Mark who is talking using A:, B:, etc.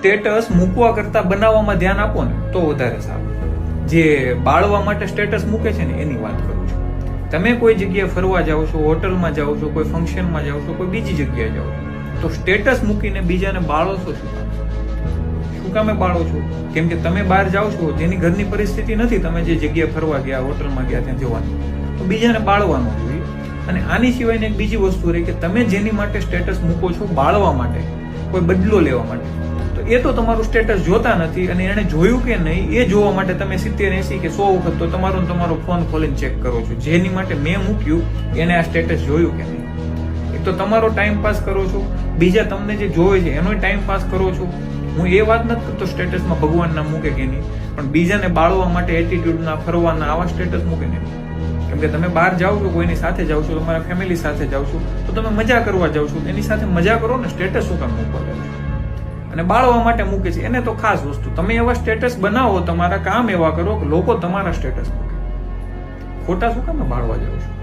A: Status મૂકવા કરતા બનાવવામાં ધ્યાન આપો ને તો વધારે સારું. જે બાળવા માટે સ્ટેટસ મૂકે છે ને એની વાત કરું છું. તમે કોઈ જગ્યાએ ફરવા જાઓ છો, હોટલમાં જાઓ છો, કોઈ ફંક્શનમાં જાઓ છો, કોઈ બીજી જગ્યાએ જાઓ છો, તો સ્ટેટસ મૂકીને બીજાને બાળો છો શું કામ? શું કામે બાળો છો? કેમ કે તમે બહાર જાઓ છો, જેની ઘરની પરિસ્થિતિ નથી, તમે જે જગ્યાએ ફરવા ગયા, હોટલમાં ગયા, ત્યાં જવાનું, તો બીજાને બાળવાનું જોઈએ. અને આની સિવાયની એક બીજી વસ્તુ રહી કે તમે જેની માટે સ્ટેટસ મૂકો છો બાળવા માટે, કોઈ બદલો લેવા માટે, તો એ તો તમારું સ્ટેટસ જોતા નથી અને એને જોયું કે નહીં એ જોવા માટે તમે 70, 80 કે 100 વખત તો તમારો ફોન ખોલીને ચેક કરો છો. જેની માટે મેં મૂક્યું એને આ સ્ટેટસ જોયું કે નહીં. એક તો તમારો ટાઈમ પાસ કરો છો, બીજા તમને જે જોવે છે એનો ટાઈમ પાસ કરો છો. હું એ વાત નથી કરતો સ્ટેટસમાં ભગવાન નામ મૂકે કે નહીં, પણ બીજાને બાળવા માટે એટીટ્યુડના, ફરવાના આવા સ્ટેટસ મૂકે નહીં. કેમ કે તમે બહાર જાઓ છો, કોઈની સાથે જાઓ છો, તમારા ફેમિલી સાથે જાઓ છો, તો તમે મજા કરવા જાઓ છો, એની સાથે મજા કરો ને. સ્ટેટસ શું કામ મૂકવા જાઓ છો? અને બાળવા માટે મૂકે છે એને તો ખાસ વસ્તુ, તમે એવા સ્ટેટસ બનાવો, તમારા કામ એવા કરો કે લોકો તમારા સ્ટેટસ મૂકે. ખોટા શું કામ બાળવા જાઓ છો?